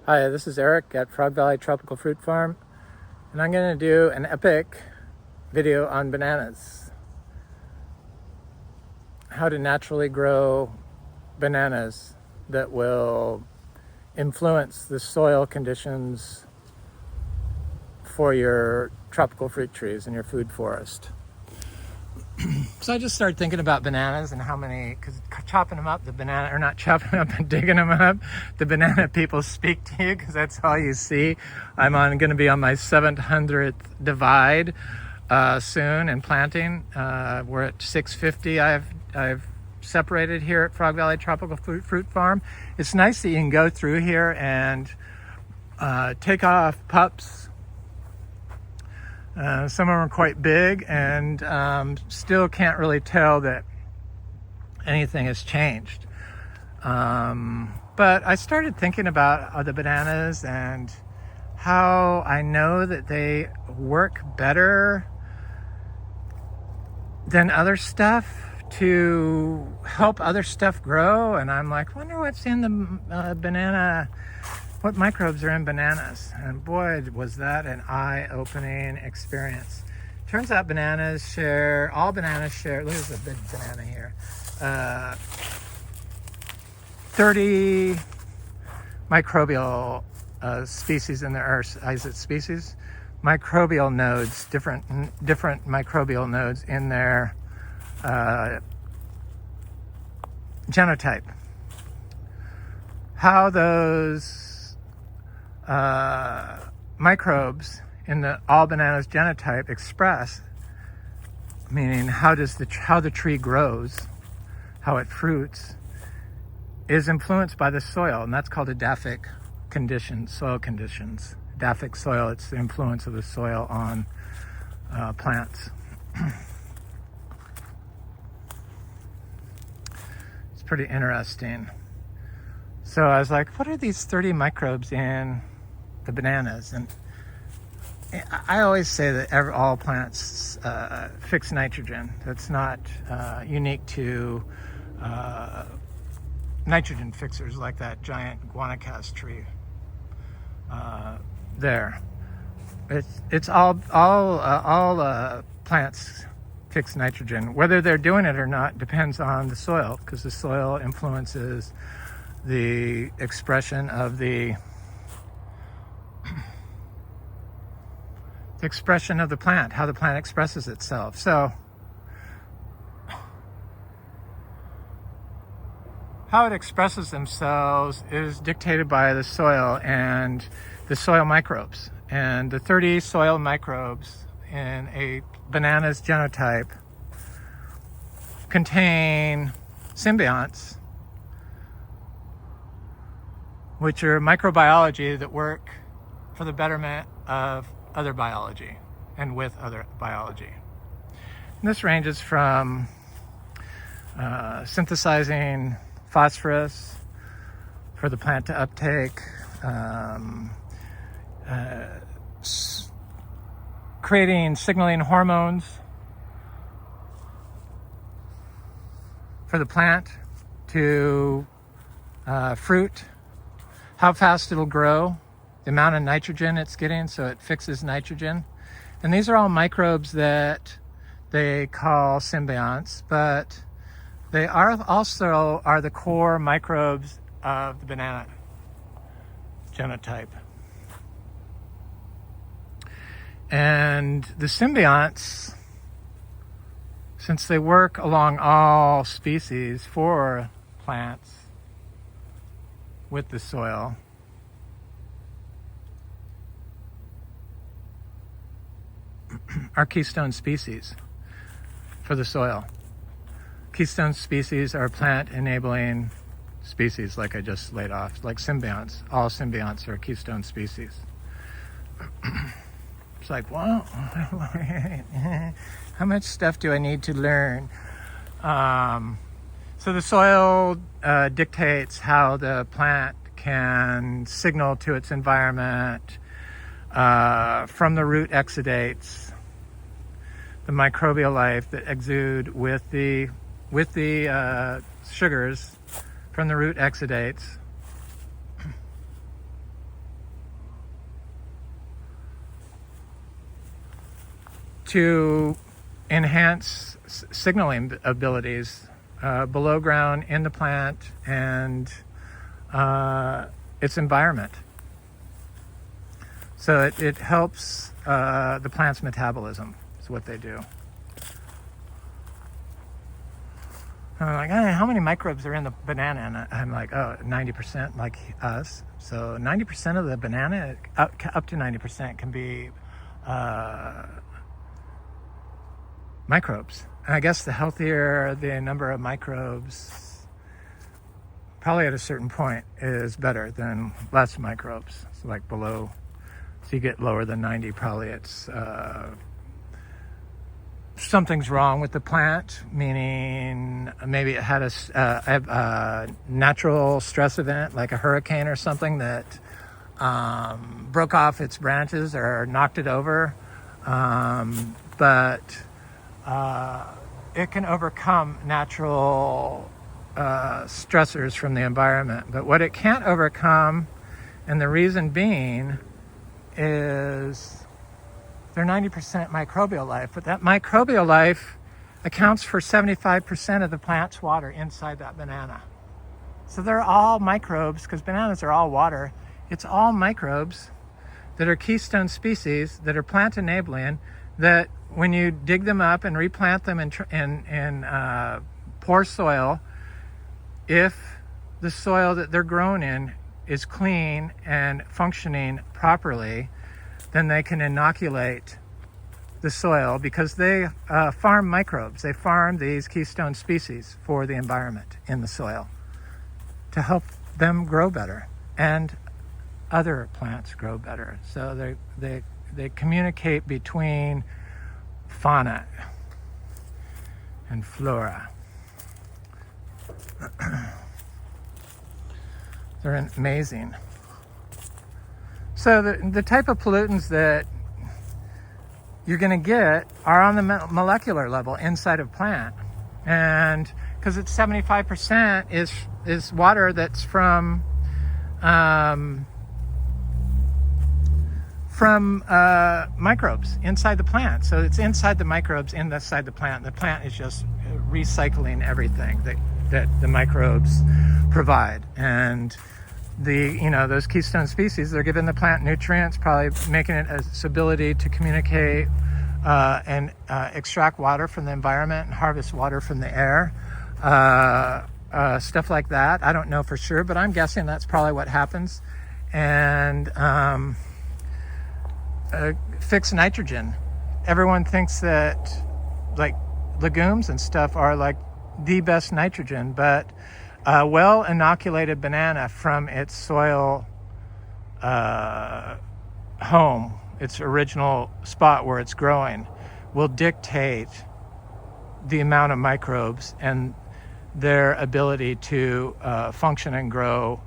Hi, this is Eric at Frog Valley Tropical Fruit Farm, and I'm going to do an epic video on bananas. How to naturally grow bananas that will influence the soil conditions for your tropical fruit trees and your food forest. So I just started thinking about bananas and how many, because chopping them up, not chopping them up and digging them up, the banana people speak to you because that's all you see. I'm going to be on my 700th divide soon and planting. We're at 650. I've separated here at Frog Valley Tropical Fruit Farm. It's nice that you can go through here and take off pups. Some of them are quite big and still can't really tell that anything has changed. But I started thinking about the bananas and how I know that they work better than other stuff to help other stuff grow. And I'm like, wonder what's in the banana. What microbes are in bananas? And boy, was that an eye-opening experience. Turns out all bananas share, look at this big banana here, 30 microbial species in there, or is it species? Microbial nodes, different microbial nodes in their genotype. How those microbes in the all bananas genotype express, meaning how the tree grows, how it fruits, is influenced by the soil, and that's called edaphic conditions, soil conditions. Edaphic soil, it's the influence of the soil on plants. It's pretty interesting. So I was like, what are these 30 microbes in the bananas? And I always say that all plants fix nitrogen. That's not unique to nitrogen fixers like that giant guanacas tree there. It's all plants fix nitrogen. Whether they're doing it or not depends on the soil, because the soil influences the expression of the plant, how the plant expresses itself. So how it expresses themselves is dictated by the soil and the soil microbes. And the 30 soil microbes in a banana's genotype contain symbionts, which are microbiology that work for the betterment of other biology and with other biology. And this ranges from synthesizing phosphorus for the plant to uptake, creating signaling hormones for the plant to fruit, how fast it'll grow, the amount of nitrogen it's getting, so it fixes nitrogen. And these are all microbes that they call symbionts, but they are also the core microbes of the banana genotype. And the symbionts, since they work along all species for plants with the soil, are keystone species for the soil. Keystone species are plant enabling species, like I just laid off, like symbionts. All symbionts are keystone species. It's like, well, how much stuff do I need to learn? So the soil dictates how the plant can signal to its environment from the root exudates, the microbial life that exude with the sugars from the root exudates to enhance signaling abilities below ground, in the plant, and its environment. So it helps the plant's metabolism, is what they do. And I'm like, hey, how many microbes are in the banana? And I'm like, oh, 90% like us. So 90% of the banana, up to 90% can be microbes. And I guess the healthier the number of microbes, probably at a certain point, is better than less microbes. So like below, so you get lower than 90, probably it's something's wrong with the plant, meaning maybe it had a natural stress event like a hurricane or something that broke off its branches or knocked it over. But it can overcome natural stressors from the environment. But what it can't overcome, and the reason being, is they're 90% microbial life, but that microbial life accounts for 75% of the plant's water inside that banana. So they're all microbes, because bananas are all water. It's all microbes that are keystone species that are plant enabling, that when you dig them up and replant them in poor soil, if the soil that they're grown in is clean and functioning properly, then they can inoculate the soil, because they farm microbes. They farm these keystone species for the environment in the soil to help them grow better and other plants grow better. So they communicate between fauna and flora. They're amazing. So the type of pollutants that you're going to get are on the molecular level inside of plant, and because it's 75% is water that's from microbes inside the plant. So it's inside the microbes inside the plant. The plant is just recycling everything that the microbes provide, and those keystone species, they're giving the plant nutrients, probably making it its ability to communicate and extract water from the environment and harvest water from the air, stuff like that. I don't know for sure, but I'm guessing that's probably what happens. And fix nitrogen. Everyone thinks that like legumes and stuff are like the best nitrogen, but a well-inoculated banana from its soil home, its original spot where it's growing, will dictate the amount of microbes and their ability to function and grow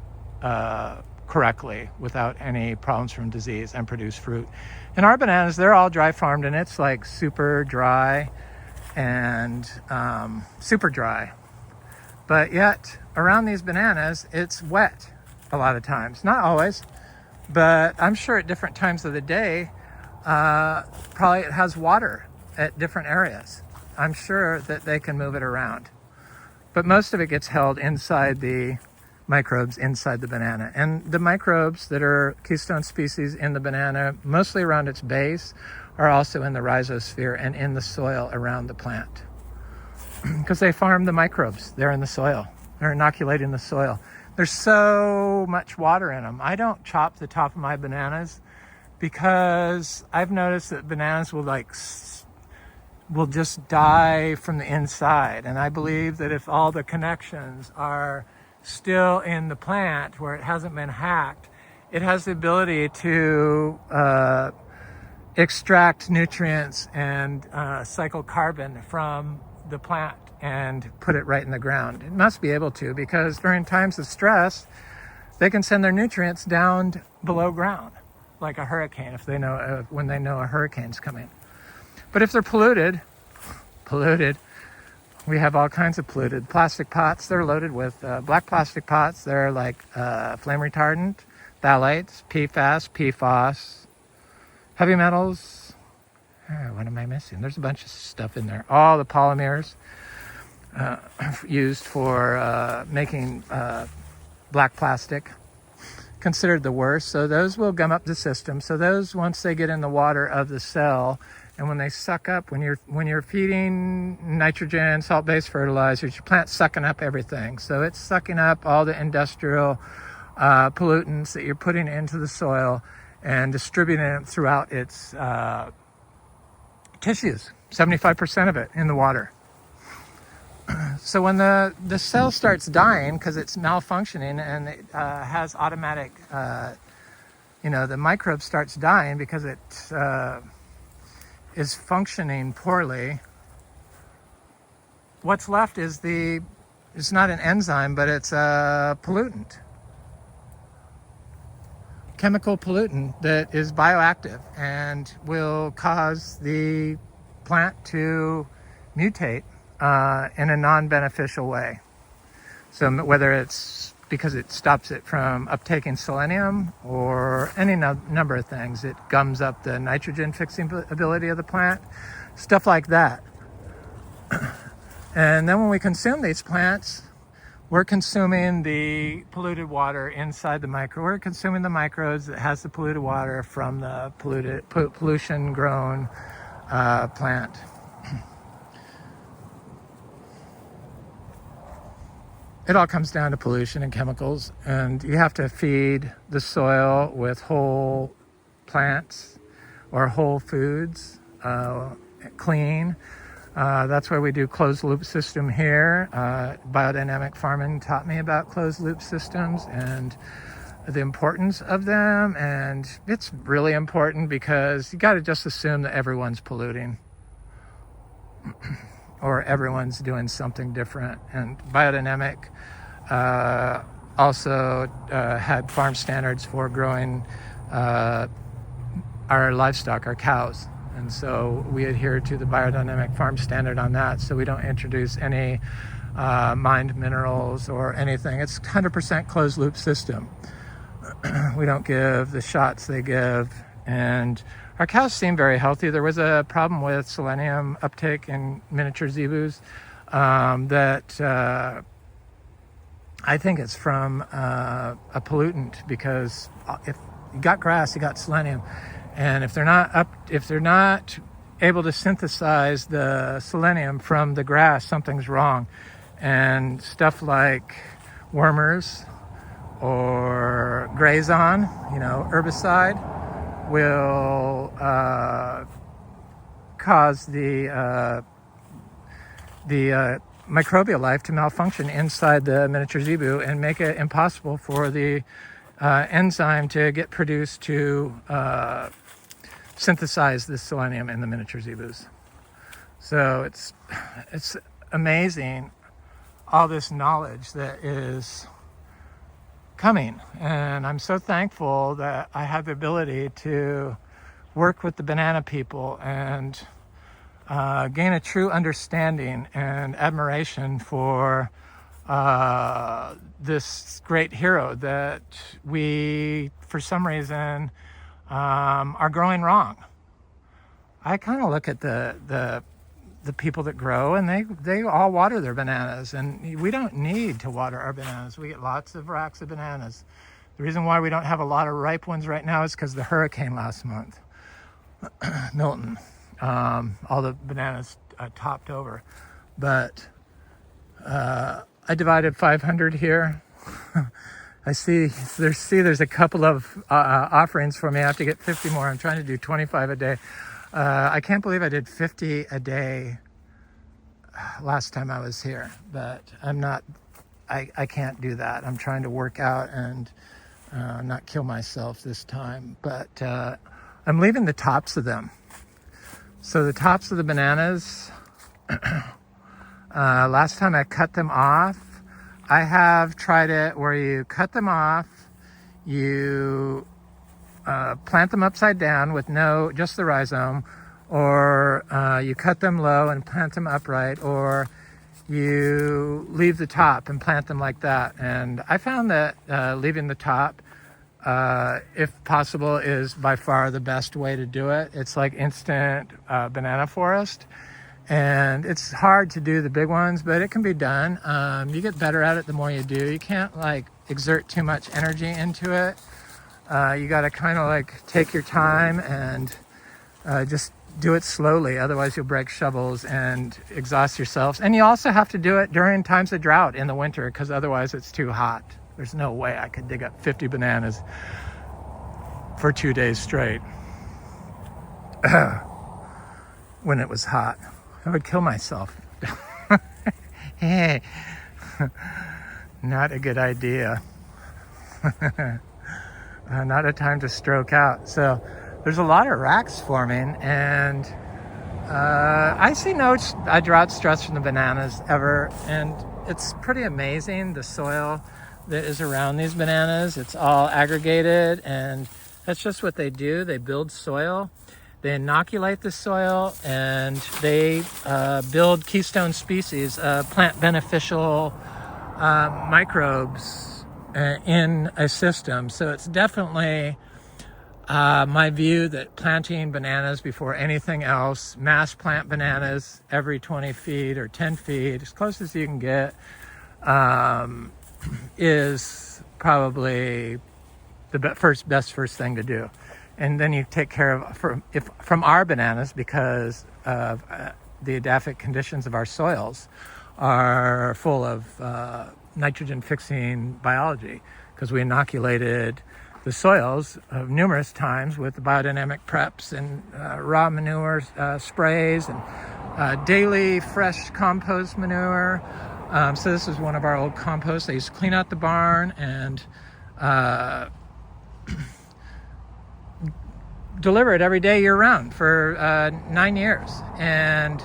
correctly without any problems from disease and produce fruit. And our bananas, they're all dry farmed, and it's like super dry and super dry. But yet, around these bananas, it's wet a lot of times. Not always, but I'm sure at different times of the day, probably it has water at different areas. I'm sure that they can move it around. But most of it gets held inside the microbes inside the banana. And the microbes that are keystone species in the banana, mostly around its base, are also in the rhizosphere and in the soil around the plant. Because they farm the microbes. They're in the soil. They're inoculating the soil. There's so much water in them. I don't chop the top of my bananas because I've noticed that bananas will just die from the inside. And I believe that if all the connections are still in the plant where it hasn't been hacked, it has the ability to extract nutrients and cycle carbon from the plant and put it right in the ground. It must be able to, because during times of stress, they can send their nutrients down below ground, like a hurricane, if they know when they know a hurricane's coming. But if they're polluted, we have all kinds of polluted plastic pots. They're loaded with black plastic pots. They're like flame retardant, phthalates, PFAS, PFOS, heavy metals, What am I missing? There's a bunch of stuff in there. All the polymers used for making black plastic, considered the worst. So those will gum up the system. So those, once they get in the water of the cell, and when they suck up, when you're feeding nitrogen, salt-based fertilizers, your plant's sucking up everything. So it's sucking up all the industrial pollutants that you're putting into the soil and distributing it throughout its tissues, 75% of it in the water. So when the cell starts dying because it's malfunctioning and it has automatic, the microbe starts dying because it is functioning poorly, what's left is it's not an enzyme, but it's a pollutant. Chemical pollutant that is bioactive and will cause the plant to mutate in a non-beneficial way. So whether it's because it stops it from uptaking selenium or any number of things, it gums up the nitrogen fixing ability of the plant, stuff like that. And then when we consume these plants, we're consuming the polluted water inside the we're consuming the microbes that has the polluted water from the pollution-grown plant. It all comes down to pollution and chemicals, and you have to feed the soil with whole plants or whole foods, clean. That's why we do closed loop system here. Biodynamic farming taught me about closed loop systems and the importance of them. And it's really important because you got to just assume that everyone's polluting or everyone's doing something different. And biodynamic also had farm standards for growing our livestock, our cows. And so we adhere to the biodynamic farm standard on that, so we don't introduce any mined minerals or anything. It's 100% closed loop system. We don't give the shots they give, and our cows seem very healthy. There was a problem with selenium uptake in miniature zebus that I think it's from a pollutant, because if you got grass, you got selenium. And if they're not able to synthesize the selenium from the grass, something's wrong. And stuff like wormers or grazon, herbicide, will cause the microbial life to malfunction inside the miniature zebu and make it impossible for the enzyme to get produced to synthesize the selenium in the miniature zebus. So it's amazing, all this knowledge that is coming, and I'm so thankful that I have the ability to work with the banana people and gain a true understanding and admiration for this great hero that we, for some reason, are growing wrong. I kind of look at the people that grow, and they all water their bananas, and we don't need to water our bananas. We get lots of racks of bananas. The reason why we don't have a lot of ripe ones right now is because of the hurricane last month, Milton. All the bananas topped over, but I divided 500 here. I see there's a couple of offerings for me. I have to get 50 more. I'm trying to do 25 a day. I can't believe I did 50 a day last time I was here, but I can't do that. I'm trying to work out and not kill myself this time, but I'm leaving the tops of them. So the tops of the bananas, last time I cut them off, I have tried it where you cut them off, you plant them upside down with just the rhizome, or you cut them low and plant them upright, or you leave the top and plant them like that. And I found that leaving the top if possible, is by far the best way to do it. It's like instant banana forest. And it's hard to do the big ones, but it can be done. You get better at it the more you do. You can't like exert too much energy into it. You got to kind of like take your time and just do it slowly. Otherwise you'll break shovels and exhaust yourselves. And you also have to do it during times of drought in the winter, because otherwise it's too hot. There's no way I could dig up 50 bananas for 2 days straight when it was hot. I would kill myself. Hey, not a good idea. Not a time to stroke out. So there's a lot of racks forming, and I see no drought stress from the bananas ever. And it's pretty amazing, the soil that is around these bananas. It's all aggregated, and that's just what they do. They build soil. They inoculate the soil, and they build keystone species, plant beneficial microbes in a system. So it's definitely my view that planting bananas before anything else, mass plant bananas every 20 feet or 10 feet, as close as you can get, is probably the best first thing to do. And then you take care of from our bananas, because of the edaphic conditions of our soils are full of nitrogen fixing biology, because we inoculated the soils numerous times with biodynamic preps and raw manure sprays and daily fresh compost manure. So this is one of our old composts. I used to clean out the barn and deliver it every day year round for 9 years. And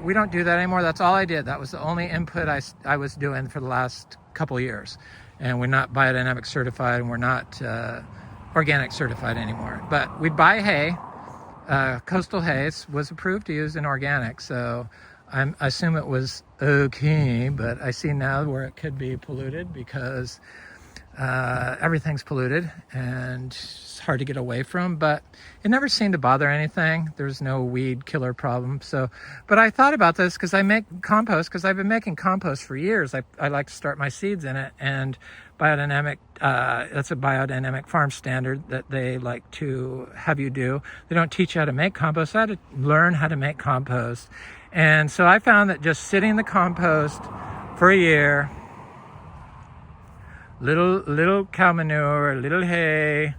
we don't do that anymore. That's all I did. That was the only input I was doing for the last couple of years. And we're not biodynamic certified, and we're not organic certified anymore. But we'd buy hay. Coastal hay was approved to use in organic. So I assume it was okay, but I see now where it could be polluted, because everything's polluted and it's hard to get away from, but it never seemed to bother anything. There's no weed killer problem. So, but I thought about this because I make compost, because I've been making compost for years. I like to start my seeds in it, and biodynamic, that's a biodynamic farm standard that they like to have you do. They don't teach you how to make compost. I had to learn how to make compost. And so I found that just sitting in the compost for a year, little cow manure, a little hay,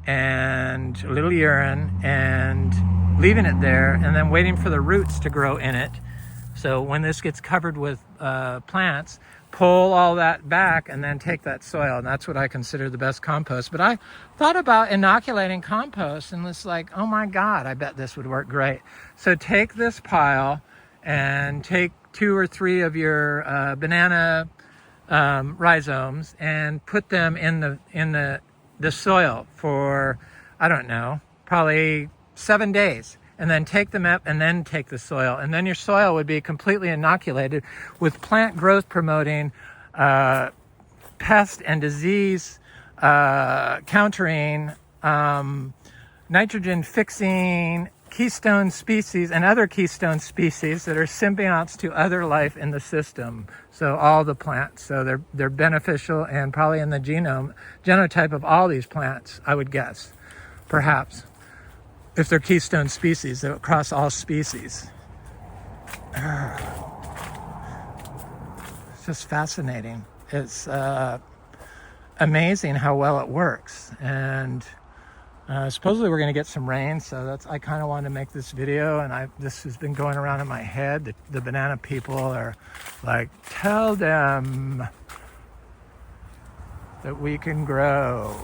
and a little urine, and leaving it there, and then waiting for the roots to grow in it. So when this gets covered with plants, pull all that back and then take that soil, and that's what I consider the best compost. But I thought about inoculating compost, and it's like, oh my God, I bet this would work great. So take this pile and take 2 or 3 of your banana rhizomes and put them in the soil for, I don't know, probably 7 days, and then take them up and then take the soil, and then your soil would be completely inoculated with plant growth promoting, pest and disease countering, nitrogen fixing keystone species and other keystone species that are symbionts to other life in the system. So all the plants, so they're beneficial, and probably in the genotype of all these plants, I would guess, perhaps, if they're keystone species, they're across all species. It's just fascinating. It's amazing how well it works. And supposedly we're going to get some rain, so I kind of wanted to make this video, and this has been going around in my head. The banana people are like, tell them that we can grow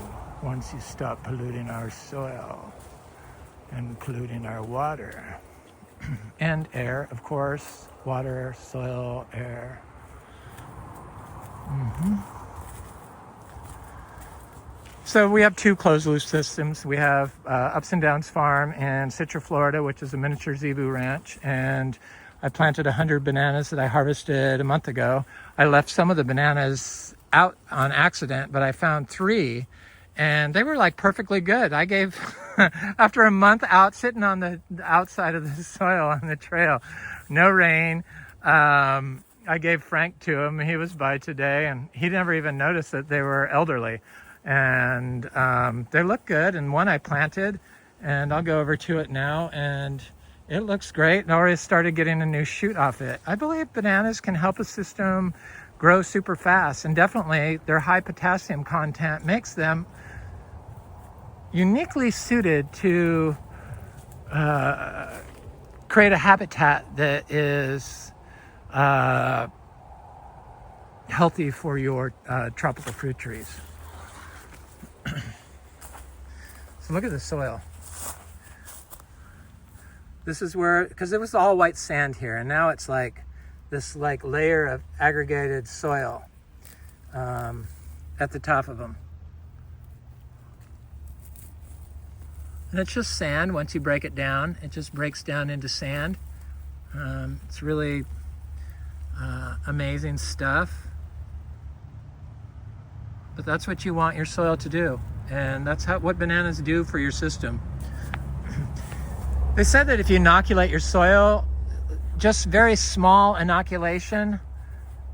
once you stop polluting our soil and polluting our water and air, of course. Water, soil, air. So we have 2 closed-loop systems. We have Ups and Downs Farm in Citra, Florida, which is a miniature zebu ranch. And I planted 100 bananas that I harvested a month ago. I left some of the bananas out on accident, but I found 3 and they were like perfectly good. I gave, after a month out sitting on the outside of the soil on the trail, no rain, I gave Frank to him. He was by today and he never even noticed that they were elderly. And they look good. And one I planted, and I'll go over to it now, and it looks great. And already started getting a new shoot off it. I believe bananas can help a system grow super fast, and definitely their high potassium content makes them uniquely suited to create a habitat that is healthy for your tropical fruit trees. So look at the soil. This is where, because it was all white sand here, and now it's like this like layer of aggregated soil at the top of them. And it's just sand. Once you break it down, it just breaks down into sand. It's really amazing stuff. But that's what you want your soil to do. And that's what bananas do for your system. They said that if you inoculate your soil, just very small inoculation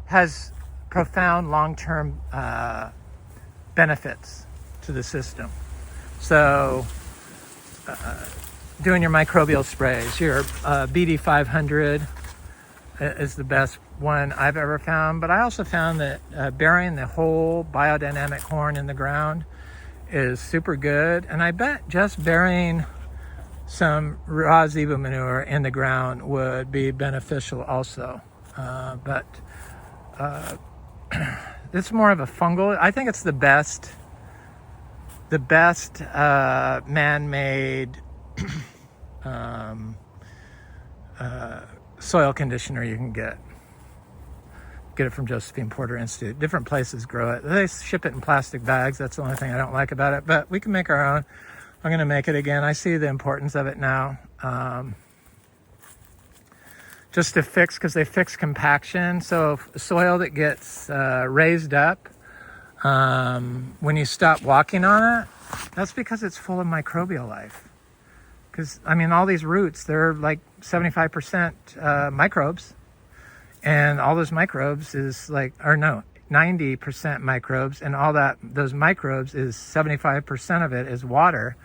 has profound long-term benefits to the system. So doing your microbial sprays, your BD 500 is the best one I've ever found, but I also found that burying the whole biodynamic horn in the ground is super good. And I bet just burying some raw zebu manure in the ground would be beneficial also. But it's more of a fungal. I think it's the best man-made soil conditioner you can get. Get it from Josephine Porter Institute. Different places grow it. They ship it in plastic bags. That's the only thing I don't like about it, but we can make our own. I'm going to make it again. I see the importance of it now. Just to fix, because they fix compaction. So soil that gets raised up, when you stop walking on it, that's because it's full of microbial life. Because, I mean, all these roots, they're like 75% microbes. And all those microbes is like, or no, 90% microbes. And all that, those microbes is 75% of it is water.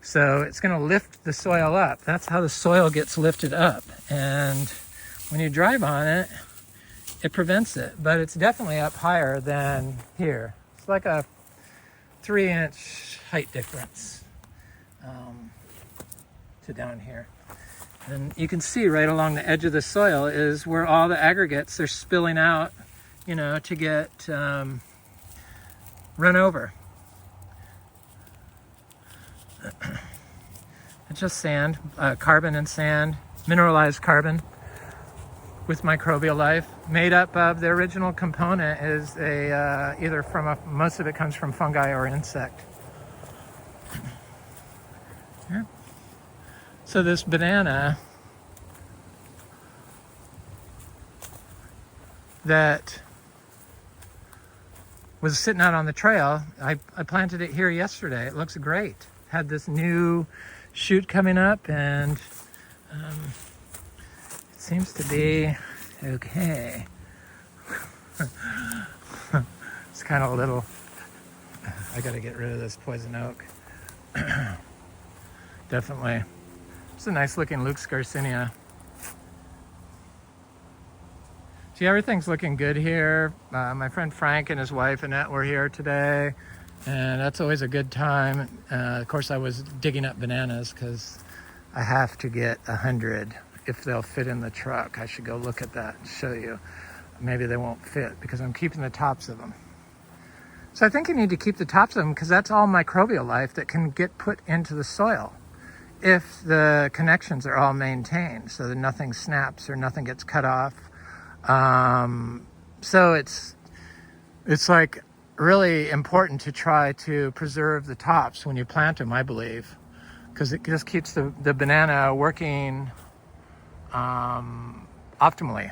So it's going to lift the soil up. That's how the soil gets lifted up. And when you drive on it, it prevents it. But it's definitely up higher than here. It's like a 3-inch height difference to down here. And you can see right along the edge of the soil is where all the aggregates are spilling out, you know, to get run over. It's just sand, carbon and sand, mineralized carbon with microbial life. Made up of the original component is either from most of it comes from fungi or insect. Yeah. So this banana that was sitting out on the trail, I planted it here yesterday. It looks great. Had this new shoot coming up, and it seems to be okay. It's kind of a little, I gotta get rid of this poison oak. Definitely. It's a nice looking Luke's Garcinia. See, everything's looking good here. My friend Frank and his wife Annette were here today, and that's always a good time. Of course, I was digging up bananas because I have to get 100 if they'll fit in the truck. I should go look at that and show you. Maybe they won't fit because I'm keeping the tops of them. So I think you need to keep the tops of them because that's all microbial life that can get put into the soil if the connections are all maintained so that nothing snaps or nothing gets cut off. So it's like really important to try to preserve the tops when you plant them, I believe, because it just keeps the banana working optimally.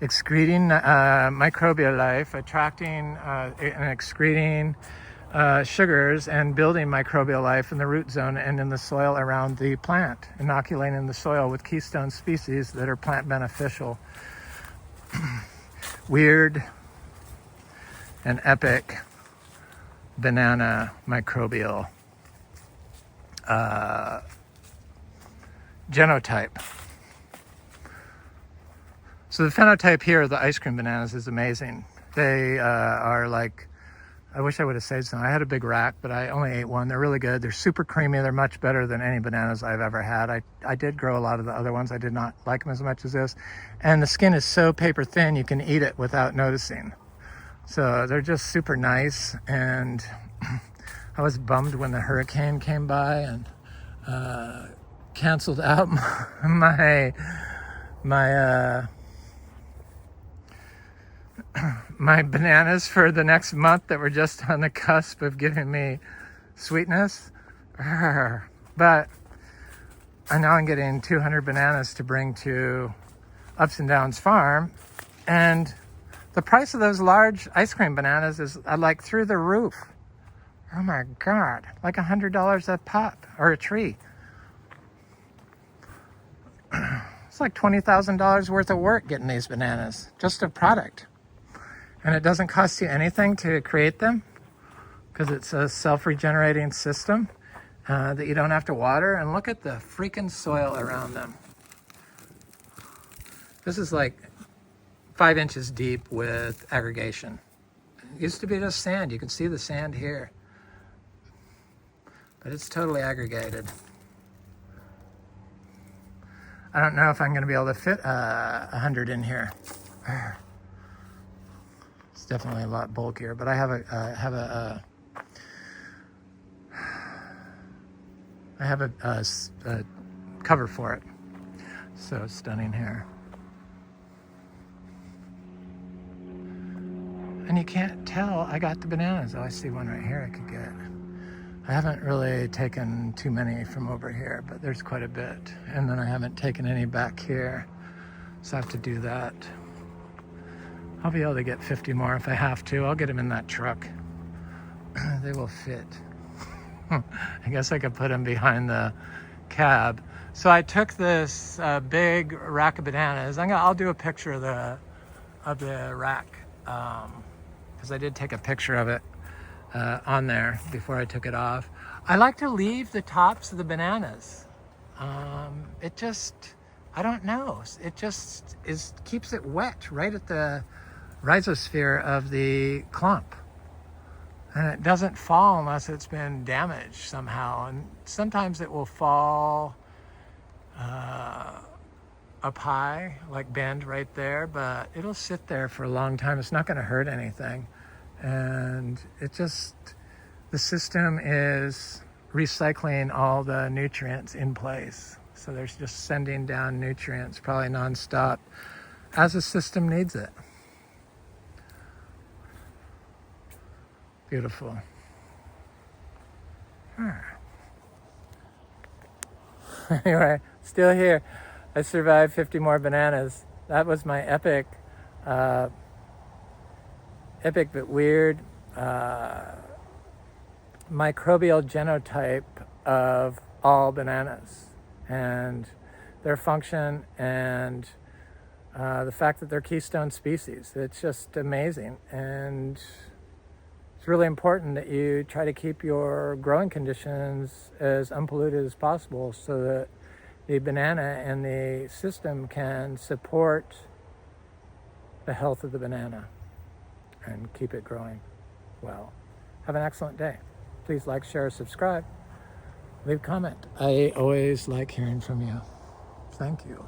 excreting microbial life, attracting and excreting sugars and building microbial life in the root zone and in the soil around the plant, inoculating the soil with keystone species that are plant beneficial. Weird and epic banana microbial genotype. So the phenotype here of the ice cream bananas is amazing. They are like, I wish I would have saved some. I had a big rack, but I only ate one. They're really good. They're super creamy. They're much better than any bananas I've ever had. I did grow a lot of the other ones. I did not like them as much as this. And the skin is so paper thin, you can eat it without noticing. So they're just super nice. And I was bummed when the hurricane came by and canceled out my bananas for the next month that were just on the cusp of giving me sweetness. But I know I'm getting 200 bananas to bring to Ups and Downs Farm, and the price of those large ice cream bananas is like through the roof. Oh my God, like $100 a pop or a tree. It's like $20,000 worth of work getting these bananas, just a product. And it doesn't cost you anything to create them because it's a self-regenerating system that you don't have to water. And look at the freaking soil around them. This is like 5 inches deep with aggregation. It used to be just sand. You can see the sand here. But it's totally aggregated. I don't know if I'm going to be able to fit 100 in here. It's definitely a lot bulkier, but I have a cover for it. So stunning here. And you can't tell I got the bananas. Oh, I see one right here I could get. I haven't really taken too many from over here, but there's quite a bit. And then I haven't taken any back here, so I have to do that. I'll be able to get 50 more if I have to. I'll get them in that truck. They will fit. I guess I could put them behind the cab. So I took this big rack of bananas. I'll do a picture of the rack because I did take a picture of it on there before I took it off. I like to leave the tops of the bananas. It just, I don't know. It just keeps it wet right at the rhizosphere of the clump. And it doesn't fall unless it's been damaged somehow. And sometimes it will fall up high, like bend right there, but it'll sit there for a long time. It's not going to hurt anything. And the system is recycling all the nutrients in place. So there's just sending down nutrients probably nonstop as the system needs it. Beautiful. Anyway, still here. I survived 50 more bananas. That was my epic but weird microbial genotype of all bananas and their function and the fact that they're keystone species. It's just amazing. And it's really important that you try to keep your growing conditions as unpolluted as possible so that the banana and the system can support the health of the banana and keep it growing well. Have an excellent day. Please like, share, subscribe, leave a comment. I always like hearing from you. Thank you.